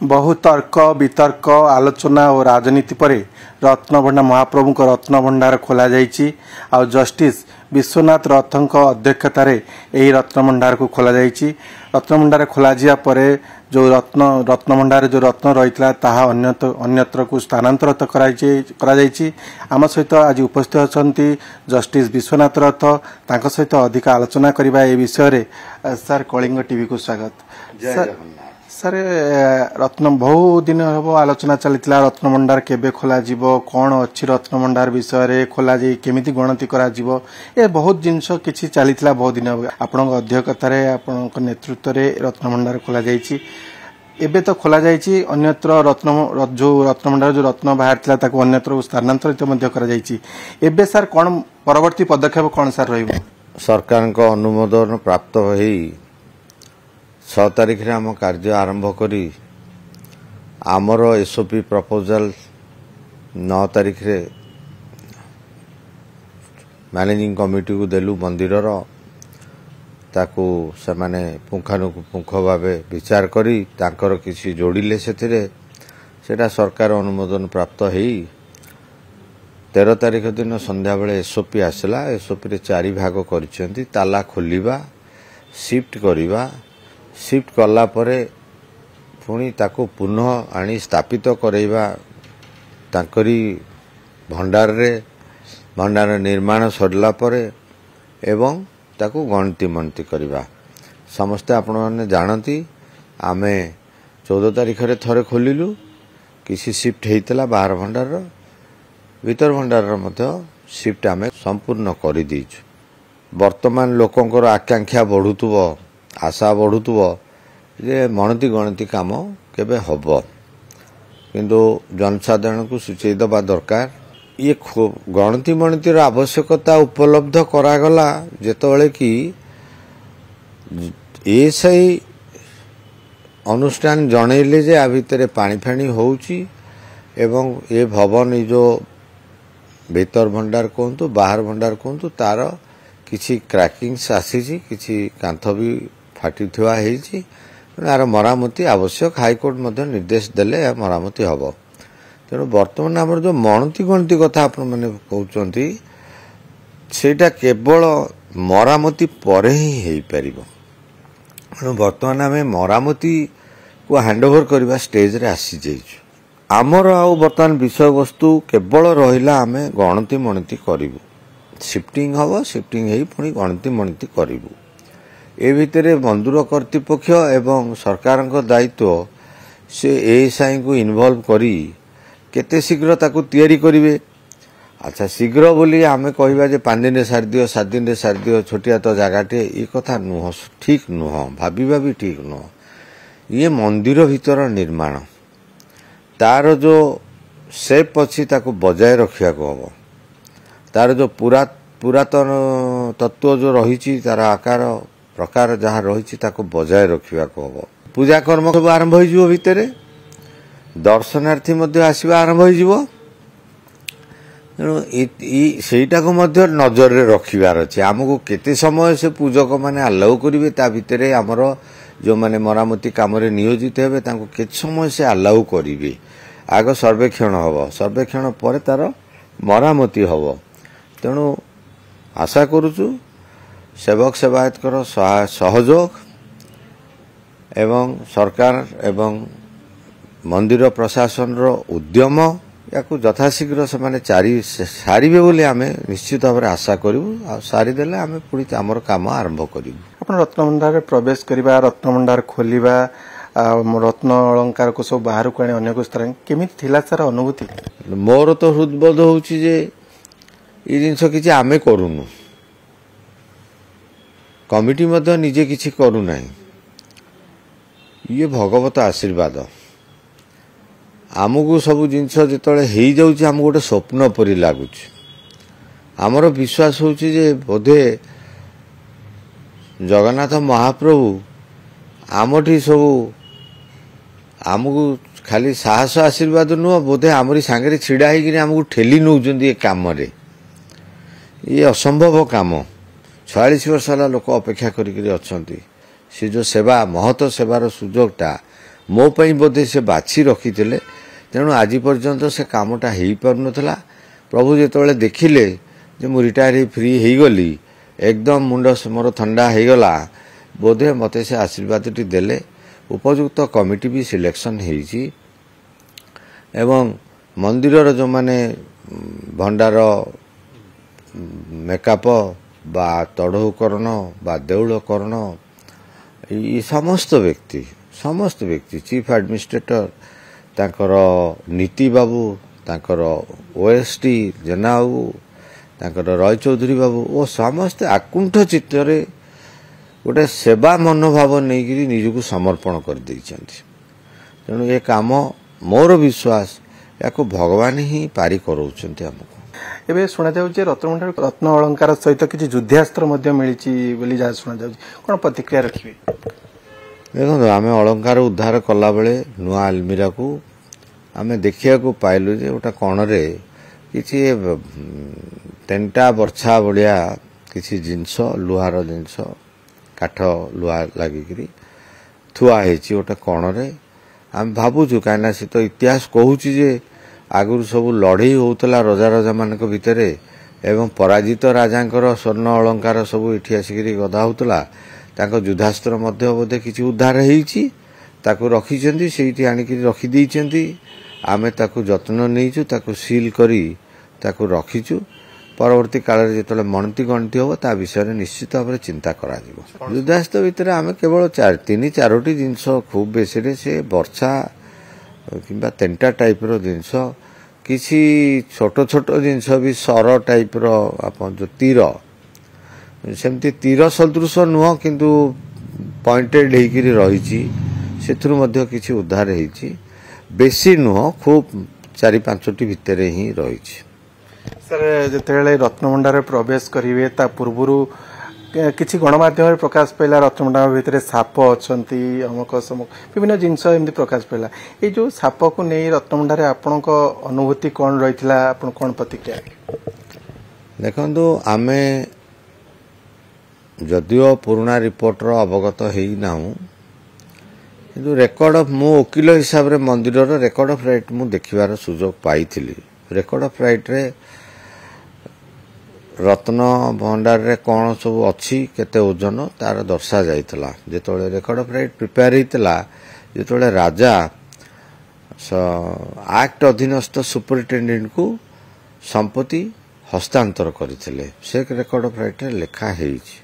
बहु तर्क वितर्क आलोचना और राजनीति पर रत्नभंडार महाप्रभु को रत्नभंडार खोल आ जस्टिस विश्वनाथ रथों अध्यक्षतार यही रत्नभंडार को खोल रत्नभंडार खोल जो रत्नभंडार जो रत्न रही अन्यत्र को स्थानांतरित आम सहित आज उपस्थित अच्छा जस्टिस विश्वनाथ रथ तांको सहित अधिक आलोचना करने ए विषय सर कलिंग टीवी को स्वागत। सर रत्न बहु दिन हम आलोचना चलता रत्नभंडार केबे खोल कौन अच्छी रत्नभंडार विषय खोल केमिति गणति कर बहुत जिनस किसी चलता बहुत दिन आपण अध्यक्षतार आपण नेतृत्व में रत्नभंडार खोल एबे तो खोल अन्यत्र रत्न जो रत्नभंडार जो रत्न बाहर अन्यत्र स्थानांतरित एबे सर कौन परवर्ती पदक्षेप कौन सर रही सरकार का अनुमोदन प्राप्त हो 6 तारिख रे आम कार्य आरंभ करी आमर एसओपी प्रपोजल 9 तारिख रे मैनेजिंग कमिटी को देलु मंदिर ताकू से माने पुंखानुपुंख भावे विचार करी तांकर किसी जोड़िले सेटा सरकार अनुमोदन प्राप्त हेई 13 तारिख दिन संध्या बेले एसओपी आसला। एसओपी रे 4 भाग करिसेंती ताला खोलिबा शिफ्ट करिबा शिफ्ट कला परे पुणी ताको पुनः आनी स्थापित करैबा तांकरी भंडार निर्माण सरला परे एवं ताको गणति मनति करबा समस्त आपण माने जानती आमे 14 तारिख रे थरे खोलिलु किसी शिफ्ट हेतला बाहर भंडार भीतर भंडार मध्य शिफ्ट आमे संपूर्ण करि दीछु। वर्तमान लोकंकर आकांक्षा बढ़ुतबो आशा बढ़ुतबो जे मनति गणति काम केबे हबो किंतु जनसाधारण को सूचई दबा दरकार ये गणति मणतिर आवश्यकता उपलब्ध करागला जेतबेले कि एसआई अनुष्ठान जणैले जे आ भितरे पानी फाणी होउची एवं ये भवन जो भीतर भंडार कहतु बाहर भंडार कहतु तार किसी क्रैकिंग्स आसी किसी कांथ भी फाटी थुआ हेची यार मरामती आवश्यक हाईकोर्ट मध्य निर्देश देले मरामती हबो। तेणु बर्तमान आमर जो मणति गणति कथा आपण माने कहउचंती सेटा केवल मरामती परे ही हेई परिबो। तेणु बर्तमान आमे मरामती को हैंडओवर करबा स्टेज रे आसी जाइछु। आमर आउ बर्तमान विषय वस्तु केवल रहिला आमे गणति मणति करिवु शिफ्टिंग हबो शिफ्टिंग हेई पुणी गणति मणति करिवु ए भितरे मंदिर कर्तृपक्ष एवं सरकार दायित्व से एएसआई को इन्वॉल्व करी केते शीघ्र ताकू तैयारी करिवे। अच्छा शीघ्र बोली आमे कहबा जे 5 दिन सार दियो 7 दिन सार दियो छोटिया तो जगाटे ये कथा नुह ठीक नुह भाबीबा भी ठीक नुह। ये मंदिर भीतर निर्माण तार जो शेप अच्छी ताकू बजाय रखिया को हबो तार जो पुरातन तत्व जो रही तार आकार प्रकार जहाँ रही ताको बजाय रखा हम पूजा कर्म सब आरंभ हो भितर दर्शनार्थी आसवा आरंभ हो तेणुटा को नजर रे रखिबार अच्छे आमको केते समय से पूजक माने अलाउ करेंगे ता भितर आमर जो माने मरामती काम रे नियोजित हेबे तांको केते समय से अलाउ करेंगे आग सर्वेक्षण हम सर्वेक्षण पर तार मरामती हम। तेणु आशा करुचु सेवक सेवायत कर सहयोग एवं सरकार एवं मंदिर प्रशासन रो उद्यम या यथाशीघ्र से माने सारिबे बोली आमे निश्चित भाव आशा करू आ सारिदेले आमे पुणी आमर काम आरंभ करू। आपण रत्नभंडार प्रवेश करबा रत्नभंडार खोलिबा रत्न अलंकार को सब बाहर को आने अन्य को स्तर केमिति थिला सर अनुभूति मोर तो हृदबोध होउची जे ये जिनस किसी आमे करूनु कमिटी मध्य निजे किसी करू नाही ये भगवत आशीर्वाद आमको सब जिनस जिते हो जाऊँ आमको गोटे स्वप्न परी लगुच आमर विश्वास होची जे बोधे जगन्नाथ महाप्रभु आमठी सब आमको खाली साहस आशीर्वाद नुह बोधे आमरी सांगे छिड़ा होमको ठेली नौ काम ये असंभव काम 46 वर्ष है लोक अपेक्षा करी अच्छा सी जो सेवा महत सेवार सुजोगटा ମୋ ପାଇଁ ବୋଧେ ସେ ବାଛି ରଖିଥିଲେ। ତେଣୁ ଆଜି ପର୍ଯ୍ୟନ୍ତ ସେ କାମଟା ହେଇପାରୁନଥିଲା। ପ୍ରଭୁ ଯେତେବେଳେ ଦେଖିଲେ ଯେ ମୁଁ ରିଟାୟାର ହେଇ ଫ୍ରି ହେଇଗଲି, ଏକଦମ ମୁଣ୍ଡ ମୋର ଥଣ୍ଡା ହେଇଗଲା, ବୋଧେ ମୋତେ ସେ ଆଶୀର୍ବାଦଟି ଦେଲେ। ଉପଯୁକ୍ତ କମିଟି ବି ସିଲେକ୍ସନ୍ ହେଇଛି ଏବଂ ମନ୍ଦିରର ଯେଉଁମାନେ ଭଣ୍ଡାର ମେକାପ ବା ତଢ଼ଉକରଣ ବା ଦେଉଳକରଣ, এই ସମସ୍ତ ବ୍ୟକ୍ତି ଚିଫ୍ ଆଡମିନିଷ୍ଟ୍ରେଟର, ତାଙ୍କର ନୀତି ବାବୁ, ତାଙ୍କର ଓଏସ୍ଡି ଜେନା ବାବୁ, ତାଙ୍କର ରୟ ଚୌଧୁରୀ ବାବୁ ଓ ସମସ୍ତେ ଆକୁଣ୍ଠ ଚିତ୍ତରେ ଗୋଟେ ସେବା ମନୋଭାବ ନେଇକରି ନିଜକୁ ସମର୍ପଣ କରିଦେଇଛନ୍ତି। ତେଣୁ ଏ କାମ ମୋର ବିଶ୍ୱାସ ୟାକୁ ଭଗବାନ ହିଁ ପାରି କରାଉଛନ୍ତି ଆମକୁ। ଏବେ ଶୁଣାଯାଉଛି ରତ୍ନଭଣ୍ଡାର ରତ୍ନ ଅଳଙ୍କାର ସହିତ କିଛି ଯୁଦ୍ଧାସ୍ତ୍ର ମଧ୍ୟ ମିଳିଛି ବୋଲି ଯାହା ଶୁଣାଯାଉଛି, କ'ଣ ପ୍ରତିକ୍ରିୟା ରଖିବେ? ଦେଖନ୍ତୁ, ଆମେ ଅଳଙ୍କାର ଉଦ୍ଧାର କଲାବେଳେ ନୂଆ ଆଲମିରାକୁ ଆମେ ଦେଖିବାକୁ ପାଇଲୁ ଯେ ଗୋଟେ କଣରେ କିଛି ତେଣ୍ଟା ବର୍ଛା ଭଳିଆ କିଛି ଜିନିଷ, ଲୁହାର ଜିନିଷ, କାଠ ଲୁହା ଲାଗିକିରି ଥୁଆ ହେଇଛି ଗୋଟେ କଣରେ। ଆମେ ଭାବୁଛୁ, କାହିଁକିନା ସେ ତ ଇତିହାସ କହୁଛି ଯେ ଆଗରୁ ସବୁ ଲଢ଼େଇ ହେଉଥିଲା ରଜାମାନଙ୍କ ଭିତରେ ଏବଂ ପରାଜିତ ରାଜାଙ୍କର ସ୍ୱର୍ଣ୍ଣ ଅଳଙ୍କାର ସବୁ ଏଠି ଆସିକିରି ଗଦା ହେଉଥିଲା। ତାଙ୍କ ଯୁଦ୍ଧାସ୍ତ୍ର ମଧ୍ୟ ବୋଧେ କିଛି ଉଦ୍ଧାର ହେଇଛି, ତାକୁ ରଖିଛନ୍ତି, ସେଇଠି ଆଣିକିରି ରଖିଦେଇଛନ୍ତି। ଆମେ ତାକୁ ଯତ୍ନ ନେଇଛୁ, ତାକୁ ସିଲ୍ କରି ତାକୁ ରଖିଛୁ। ପରବର୍ତ୍ତୀ କାଳରେ ଯେତେବେଳେ ମଣତି ଗଣତି ହେବ ତା ବିଷୟରେ ନିଶ୍ଚିତ ଭାବରେ ଚିନ୍ତା କରାଯିବ। ଯୁଦ୍ଧାସ୍ତ୍ର ଭିତରେ ଆମେ କେବଳ 3-4ଟି ଜିନିଷ, ଖୁବ୍ ବେଶୀରେ ସେ ବର୍ଛା କିମ୍ବା ତେଣ୍ଟା ଟାଇପ୍ର ଜିନିଷ, କିଛି ଛୋଟ ଛୋଟ ଜିନିଷ ବି ସର ଟାଇପ୍ର, ଆପଣ ଯେଉଁ ତୀର, ସେମିତି ତୀର ସଦୃଶ ନୁହଁ କିନ୍ତୁ ପଏଣ୍ଟେଡ୍ ହେଇକିରି ରହିଛି, ସେଥିରୁ ମଧ୍ୟ କିଛି ଉଦ୍ଧାର ହେଇଛି। ବେଶୀ ନୁହଁ, ଖୁବ୍ 4-5ଟି ଭିତରେ ହିଁ ରହିଛି। ସାର୍, ଯେତେବେଳେ ରତ୍ନଭଣ୍ଡାରରେ ପ୍ରବେଶ କରିବେ ତା ପୂର୍ବରୁ କିଛି ଗଣମାଧ୍ୟମରେ ପ୍ରକାଶ ପାଇଲା ରତ୍ନଭଣ୍ଡାର ଭିତରେ ସାପ ଅଛନ୍ତି, ଅମକ ସମକ ବିଭିନ୍ନ ଜିନିଷ ଏମିତି ପ୍ରକାଶ ପାଇଲା। ଏଇ ଯେଉଁ ସାପକୁ ନେଇ ରତ୍ନଭଣ୍ଡାରରେ ଆପଣଙ୍କ ଅନୁଭୂତି କ'ଣ ରହିଥିଲା, ଆପଣ କ'ଣ ପ୍ରତିକ୍ରିୟା? ଦେଖନ୍ତୁ, ଆମେ ଯଦିଓ ପୁରୁଣା ରିପୋର୍ଟର ଅବଗତ ହେଇନାହୁଁ, କିନ୍ତୁ ରେକର୍ଡ ଅଫ୍, ମୁଁ ଓକିଲ ହିସାବରେ ମନ୍ଦିରର ରେକର୍ଡ ଅଫ୍ ରାଇଟ୍ ମୁଁ ଦେଖିବାର ସୁଯୋଗ ପାଇଥିଲି। ରେକର୍ଡ ଅଫ୍ ରାଇଟ୍ରେ ରତ୍ନ ଭଣ୍ଡାରରେ କ'ଣ ସବୁ ଅଛି, କେତେ ଓଜନ, ତାର ଦର୍ଶାଯାଇଥିଲା। ଯେତେବେଳେ ରେକର୍ଡ ଅଫ୍ ରାଇଟ୍ ପ୍ରିପେୟାର ହେଇଥିଲା, ଯେତେବେଳେ ରାଜା ଆକ୍ଟ ଅଧୀନସ୍ଥ ସୁପରିଟେଣ୍ଡେଣ୍ଟକୁ ସମ୍ପତ୍ତି ହସ୍ତାନ୍ତର କରିଥିଲେ, ସେ ରେକର୍ଡ ଅଫ୍ ରାଇଟ୍ରେ ଲେଖା ହେଇଛି।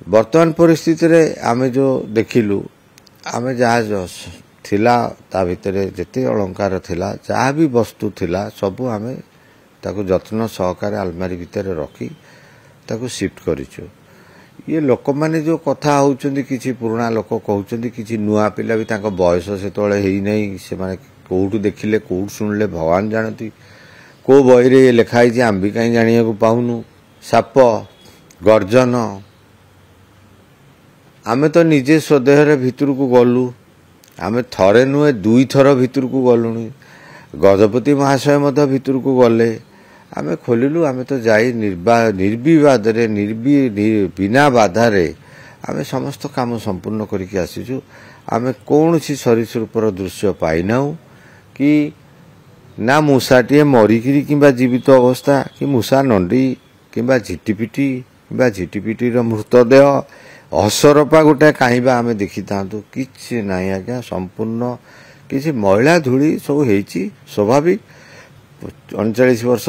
ବର୍ତ୍ତମାନ ପରିସ୍ଥିତିରେ ଆମେ ଯେଉଁ ଦେଖିଲୁ, ଆମେ ଯାହା ଥିଲା ତା ଭିତରେ ଯେତେ ଅଳଙ୍କାର ଥିଲା, ଯାହା ବି ବସ୍ତୁ ଥିଲା, ସବୁ ଆମେ ତାକୁ ଯତ୍ନ ସହକାରେ ଆଲମାରି ଭିତରେ ରଖି ତାକୁ ସିଫ୍ଟ କରିଛୁ। ଇଏ ଲୋକମାନେ ଯେଉଁ କଥା ହେଉଛନ୍ତି, କିଛି ପୁରୁଣା ଲୋକ କହୁଛନ୍ତି, କିଛି ନୂଆ ପିଲା ବି, ତାଙ୍କ ବୟସ ସେତେବେଳେ ହେଇନାହିଁ, ସେମାନେ କେଉଁଠୁ ଦେଖିଲେ କେଉଁଠୁ ଶୁଣିଲେ ଭଗବାନ ଜାଣନ୍ତି। କେଉଁ ବହିରେ ଲେଖା ହେଇଛି ଆମେ ବି କାହିଁ ଜାଣିବାକୁ ପାଉନୁ। ସାପ ଗର୍ଜନ, ଆମେ ତ ନିଜେ ସ୍ୱଦେହରେ ଭିତରକୁ ଗଲୁ, ଆମେ ଥରେ ନୁହେଁ 2 ଥର ଭିତରକୁ ଗଲୁଣି। ଗଜପତି ମହାଶୟ ମଧ୍ୟ ଭିତରକୁ ଗଲେ, ଆମେ ଖୋଲିଲୁ। ଆମେ ତ ଯାଇ ନିର୍ବିବାଦରେ ବିନା ବାଧାରେ ଆମେ ସମସ୍ତ କାମ ସମ୍ପୂର୍ଣ୍ଣ କରିକି ଆସିଛୁ। ଆମେ କୌଣସି ସରୀସୃପର ଦୃଶ୍ୟ ପାଇନାହୁଁ କି ନା ମୂଷାଟିଏ ମରିକିରି କିମ୍ବା ଜୀବିତ ଅବସ୍ଥା, କି ମୂଷା ନଣ୍ଡି କିମ୍ବା ଝିଟିପିଟି କିମ୍ବା ଝିଟିପିଟିର ମୃତଦେହ, ଅସରପା ଗୋଟେ କାହିଁବା ଆମେ ଦେଖିଥାନ୍ତୁ, କିଛି ନାହିଁ ଆଜ୍ଞା। ସମ୍ପୂର୍ଣ୍ଣ କିଛି ମଇଳା ଧୂଳି ସବୁ ହେଇଛି, ସ୍ୱାଭାବିକ। 39 ବର୍ଷ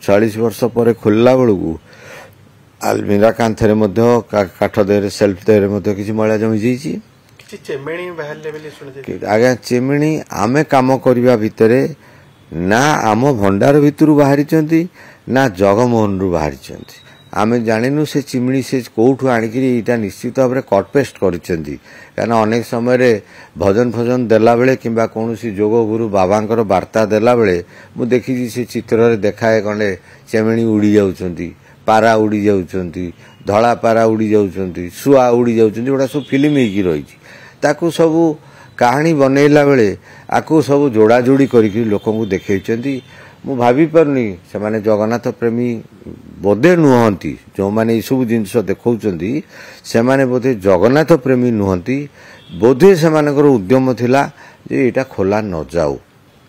40 ବର୍ଷ ପରେ ଖୋଲିଲା ବେଳକୁ ଆଲମିରା କାନ୍ଥରେ ମଧ୍ୟ, କାଠ ଦେହରେ, ସେଲ୍ଫ ଦେହରେ ମଧ୍ୟ କିଛି ମଇଳା ଜମିଯାଇଛି। ଆଜ୍ଞା, ଚିମିଣି ଆମେ କାମ କରିବା ଭିତରେ ନା ଆମ ଭଣ୍ଡାର ଭିତରୁ ବାହାରିଛନ୍ତି ନା ଜଗମୋହନରୁ ବାହାରିଛନ୍ତି। ଆମେ ଜାଣିନୁ ସେ ଚିମିଣି ସେ କେଉଁଠୁ ଆଣିକିରି ଏଇଟା ନିଶ୍ଚିତ ଭାବରେ କଟପେଷ୍ଟ କରିଛନ୍ତି। କାରଣ ଅନେକ ସମୟରେ ଭଜନ ଫଜନ ଦେଲାବେଳେ କିମ୍ବା କୌଣସି ଯୋଗ ଗୁରୁ ବାବାଙ୍କର ବାର୍ତ୍ତା ଦେଲାବେଳେ ମୁଁ ଦେଖିଛି ସେ ଚିତ୍ରରେ ଦେଖାଏ, ଖଣ୍ଡେ ଚିମିଣି ଉଡ଼ି ଯାଉଛନ୍ତି, ପାରା ଉଡ଼ି ଯାଉଛନ୍ତି, ଧଳା ପାରା ଉଡ଼ି ଯାଉଛନ୍ତି, ଶୁଆ ଉଡ଼ି ଯାଉଛନ୍ତି, ଏଗୁଡ଼ା ସବୁ ଫିଲ୍ମ ହେଇକି ରହିଛି। ତାକୁ ସବୁ କାହାଣୀ ବନେଇଲା ବେଳେ ଆକୁ ସବୁ ଯୋଡ଼ାଯୋଡ଼ି କରିକି ଲୋକଙ୍କୁ ଦେଖେଇଛନ୍ତି। ମୁଁ ଭାବିପାରୁନି ସେମାନେ ଜଗନ୍ନାଥ ପ୍ରେମୀ ବୋଧେ ନୁହନ୍ତି, ଯେଉଁମାନେ ଏସବୁ ଜିନିଷ ଦେଖାଉଛନ୍ତି ସେମାନେ ବୋଧେ ଜଗନ୍ନାଥ ପ୍ରେମୀ ନୁହନ୍ତି। बोधे सेमानकर उद्यम थिला जे एटा खोला न जाऊ।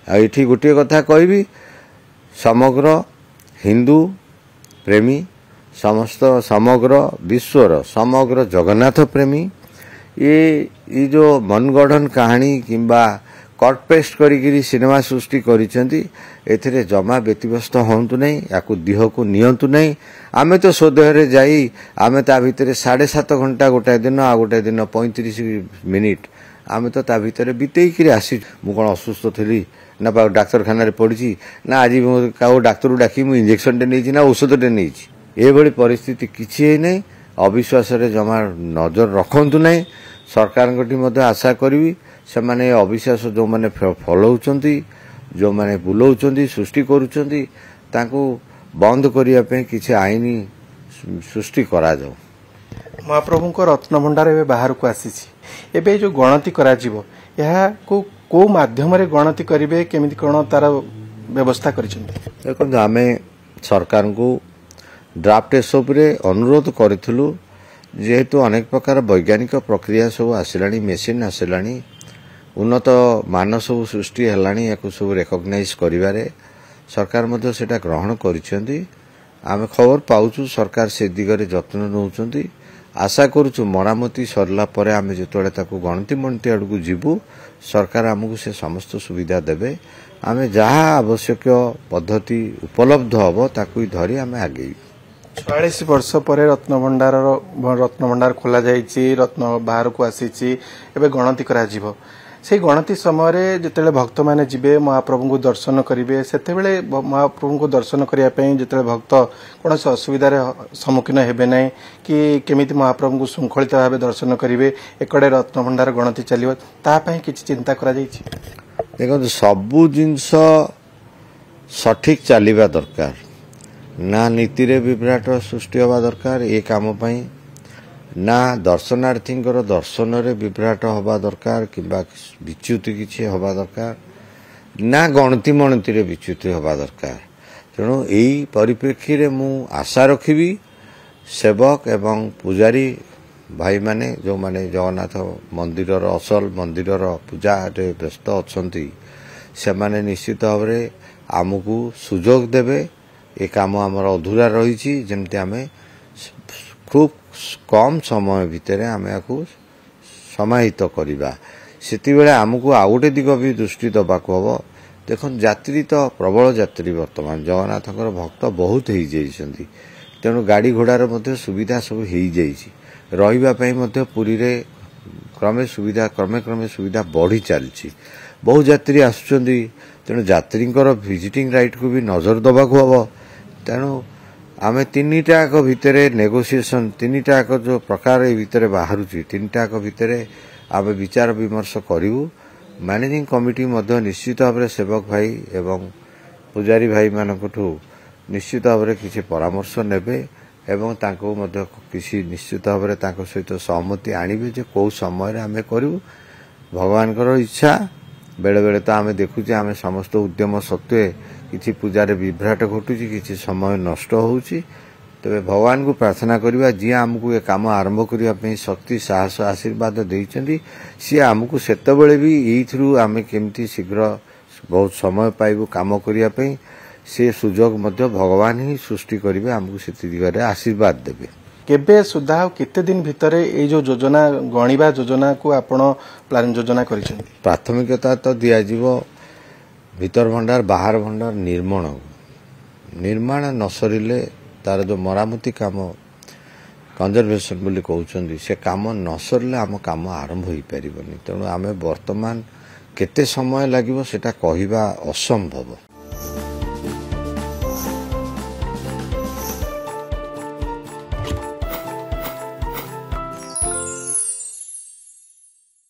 एठी गोटे कथा कहबी समग्र हिंदू प्रेमी समस्त समग्र विश्वर समग्र जगन्नाथ प्रेमी ये जो मनगढ़न कहानी किंबा कट पेस्ट करी सिनेमा सृष्टि करिसेंती एथिरे जमा व्यतिव्यस्त होंतु नहीं याकु दिह को नियंतु नहीं। आमे तो सोदेहरे जाई आमे ता भितरे 7.5 घंटा गोटे दिन आ गोटे दिन 35 मिनिट आमे तो ता भितरे बितेई करी आसी। मु कोन असुस्थ थली ना डाक्तरखाना रे पड़ी ना आज काउ डाक्तर डाकी मु इंजेक्शन टे नहीं ना औषध टे नहीं ए भली परिस्थिति किछि नहीं। अविश्वास रे जमा नजर रखंतु नहीं। सरकार आशा करी से माने अविश्वास जो माने फलौचंती जो माने बुलौचंती सृष्टि करूचंती तांको बंद करिया पे किछि आईन सृष्टि करा जाऊ। महाप्रभु को रत्न भंडार एवं बाहर को आसी एबे जो गणति करा जीवो यहा को माध्यम रे गणति करिवे केमिति कोन तार व्यवस्था करिसंती। देखो आमे सरकार को ड्राफ्ट एसओपी रे अनुरोध करिथलु जेहेतु अनेक प्रकार वैज्ञानिक प्रक्रिया सब आसिलानी मेसीन आसिलानी उन्नत मान सब सृष्टि हेलानी याकु सब रेकग्नाइज करिवारे सरकार मध्य सेटा ग्रहण करिसेंती। आमे खबर पाउछु सरकार से दिगरे जत्न नउचंती। आशा करूछु मरामती सरला परे आमे जेतोळे ताकू गणति मंती अडकू जीवु सरकार हमकु से समस्त सुविधा देबे। आमे जहा आवश्यक पद्धति उपलब्ध हबो ताकू धरी आमे आगे 46 वर्ष पर रत्न भंडार खोला जाइए रत्न बाहर को आसी एवं गणति करा जीवो। से गणति समय जिते भक्त मैंने जीवे महाप्रभु को दर्शन करेंगे से महाप्रभु को दर्शन करने जिते भक्त कौन से असुविधार सम्मुखीन हेबे ना कि केमिति महाप्रभु को श्रृंखलित भाव दर्शन करेंगे एकड़े रत्न भंडार गणति चलो तापाई किसी चिंता करा देखो सबू जिनस सठिक चलवा दरकार ना नीति रे विभ्राट सृष्टि हवा दरकार ए काम पई ना दर्शनार्थी दर्शन रे विभ्राट हवा दरकार किंबा विच्युति किछि हवा दरकार ना गणति मणति रे विच्युति हवा दरकार। तेणु एई परिप्रेक्षी रे मु आशा रखिबी सेवक एवं पुजारी भाई माने जो माने जगन्नाथ मंदिर असल मंदिर पूजा रे व्यस्त अछंती से माने निश्चित भाव रे आमको सुजोग देबे। ए काम आमर अधूरा रही जमती आम खूब कम समय भितर आम या समाहित करवा से आमको आउ गोटे दिग भी दृष्टि दबाक हम। देख यात्री तो प्रबल यात्री वर्तमान जगन्नाथ भक्त बहुत हो जाती तेणु गाड़ी घोड़ार सुविधा सब हो रही पुरी रे क्रमे सुविधा बढ़ी चलती बहुत यात्री आसुच्चंदी तेणु यात्री विजिटिंग राइट को भी नजर दबाक हम। तेणु आम 3टाक भितर नेगोसिएशन 3टाक जो प्रकार भितर बाहर 3टाक भितर आम विचार विमर्श करूँ। मैनेजिंग कमिटी निश्चित भाव में सेवक भाई एवं पुजारी भाई मानकठू निश्चित भाव में किसी परामर्श नेबे एवं तांको किसी निश्चित भाव में तांको सहित सहमति आणिबे जे कौ समय आम करूँ। भगवान इच्छा बेले बेले तो आम देखुचे आम समस्त उद्यम सत्वे किसी पूजार विभ्राट घटुची किसी समय नष्ट होउची। तबे भगवान को प्रार्थना करवा जी आमको ये काम आरंभ करने शक्ति साहस आशीर्वाद देइचंदी सी आमको सेतबेले भी एइथरु आमे केमती शीघ्र बहुत समय पाइबु काम करने से सुजोग मध्य भगवान ही सृष्टि करेंगे आमको से दिगरे आशीर्वाद देवे। केबे सुधा केते दिन भितर ए जो योजना गणिबा योजना को आपण प्लान योजना करिसेंती। प्राथमिकता तो दिया जीवो भीतर भंडार बाहर भंडार निर्माण न सरिले तार जो मरामती काम कंजर्वेशन बोली कहउचंदी से काम न सरिले आम काम आरंभ होई परिबनी। तेणु आमे वर्तमान केते समय लागिवो सेटा कहिबा असंभव।